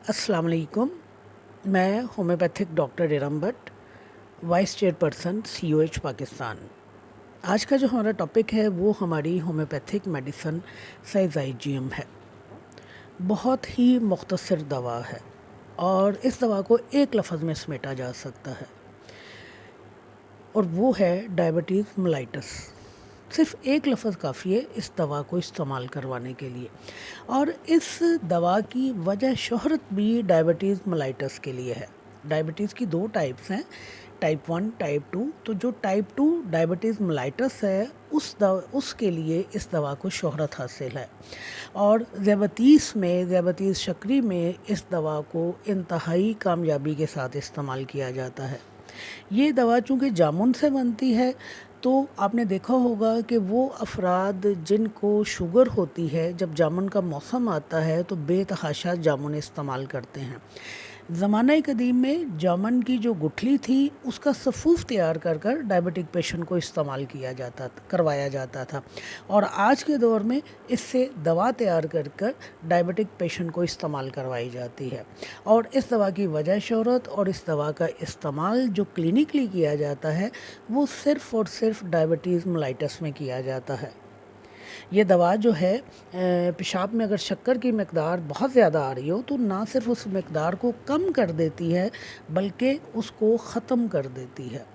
अस्सलाम वालेकुम। मैं homeopathic doctor Iram Bhatt, vice chairperson COH Pakistan. आज का जो हमारा टॉपिक है वो हमारी होम्योपैथिक मेडिसन साइज़ाइजियम है। बहुत ही मुख्तसर दवा है और इस दवा को एक लफ्ज़ में समेटा जा सकता है और वो है डायबिटीज़ मेलाइटस। सिर्फ एक लफ्ज़ काफ़ी है इस दवा को इस्तेमाल करवाने के लिए, और इस दवा की वजह शोहरत भी डायबिटीज़ मेलाइटस के लिए है। डायबिटीज़ की दो टाइप्स हैं, टाइप 1, टाइप 2। तो जो टाइप 2 डायबिटीज़ मेलाइटस है उसके लिए इस दवा को शोहरत हासिल है, और ज़्यादतीस शक्री में इस दवा को इंतहाई कामयाबी के साथ इस्तेमाल किया जाता है। ये दवा चूँकि जामुन से बनती है, तो आपने देखा होगा कि वो अफराद जिनको शुगर होती है, जब जामुन का मौसम आता है तो बेतहाशा जामुन इस्तेमाल करते हैं। ज़माना कदीम में जामुन की जो गुठली थी उसका सफ़ूफ़ तैयार कर कर डायबिटिक पेशेंट को इस्तेमाल करवाया जाता था, और आज के दौर में इससे दवा तैयार कर कर डायबिटिक पेशेंट को इस्तेमाल करवाई जाती है। और इस दवा की वजह शोहरत और इस दवा का इस्तेमाल जो क्लिनिकली किया जाता है वो सिर्फ़ और सिर्फ डायबिटीज़ मेलाइटस में किया जाता है। ये दवा जो है पेशाब में अगर शक्कर की मकदार बहुत ज़्यादा आ रही हो तो ना सिर्फ उस मकदार को कम कर देती है बल्कि उसको ख़त्म कर देती है।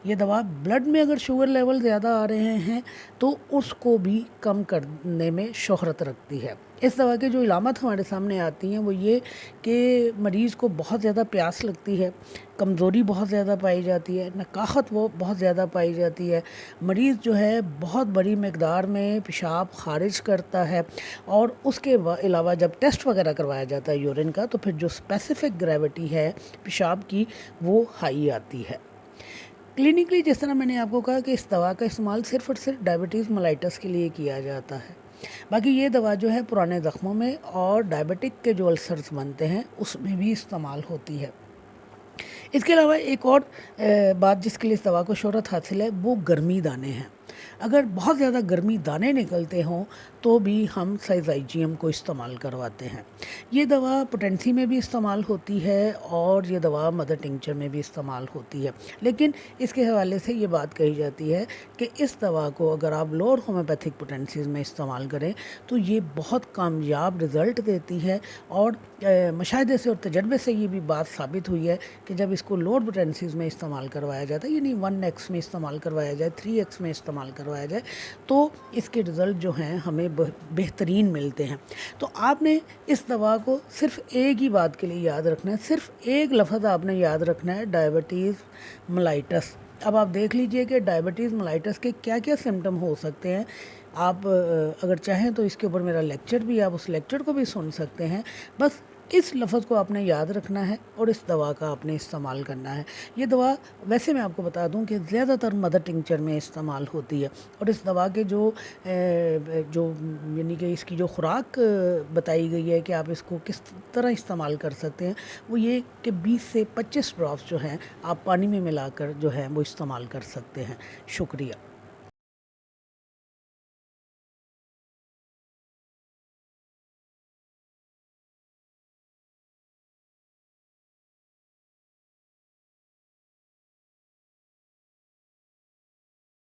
ये दवा ब्लड में अगर शुगर लेवल ज़्यादा आ रहे हैं तो उसको भी कम करने में शोहरत रखती है। इस दवा के जो इलामत हमारे सामने आती हैं वो ये कि मरीज़ को बहुत ज़्यादा प्यास लगती है, कमज़ोरी बहुत ज़्यादा पाई जाती है, नकाहत वो बहुत ज़्यादा पाई जाती है, मरीज़ जो है बहुत बड़ी मकदार में पेशाब खारिज करता है, और उसके अलावा जब टेस्ट वगैरह करवाया जाता है यूरिन का तो फिर जो स्पेसिफ़िक ग्रेविटी है पेशाब की वो हाई आती है। क्लिनिकली जिस तरह मैंने आपको कहा कि इस दवा का इस्तेमाल सिर्फ़ और सिर्फ डायबिटीज़ मेलाइटस के लिए किया जाता है। बाकी ये दवा जो है पुराने ज़ख्मों में और डायबिटिक के जो अल्सर्स बनते हैं उसमें भी इस्तेमाल होती है। इसके अलावा एक और बात जिसके लिए इस दवा को शोहरत हासिल है वो गर्मी दाने हैं। अगर बहुत ज़्यादा गर्मी दाने निकलते हों तो भी हम साइज़ाइजियम को इस्तेमाल करवाते हैं। ये दवा पोटेंसी में भी इस्तेमाल होती है और ये दवा मदर टिंचर में भी इस्तेमाल होती है, लेकिन इसके हवाले से ये बात कही जाती है कि इस दवा को अगर आप लोअर होम्योपैथिक पोटेंसीज़ में इस्तेमाल करें तो ये बहुत कामयाब रिज़ल्ट देती है, और मुशाहिदे से और तजर्बे से ये भी बात साबित हुई है कि जब इसको लोअर पोटेंसीज़ में इस्तेमाल करवाया जाता है, यानी 1x में इस्तेमाल करवाया जाए, 3x में इस्तेमाल करवाया जाए, तो इसके रिज़ल्ट जो हैं हमें बेहतरीन मिलते हैं। तो आपने इस दवा को सिर्फ एक ही बात के लिए याद रखना है, सिर्फ एक लफ्ज़ आपने याद रखना है, डायबिटीज़ मेलाइटस। अब आप देख लीजिए कि डायबिटीज़ मेलाइटस के क्या क्या सिम्टम हो सकते हैं। आप अगर चाहें तो इसके ऊपर मेरा लेक्चर भी, आप उस लेक्चर को भी सुन सकते हैं। बस इस लफ्ज़ को आपने याद रखना है और इस दवा का आपने इस्तेमाल करना है। ये दवा वैसे मैं आपको बता दूं कि ज़्यादातर मदर टिंचर में इस्तेमाल होती है, और इस दवा के जो यानी कि इसकी जो खुराक बताई गई है कि आप इसको किस तरह इस्तेमाल कर सकते हैं, वो ये कि 20 से 25 ड्रॉप्स जो हैं आप पानी में मिलाकर जो है वो इस्तेमाल कर सकते हैं। शुक्रिया।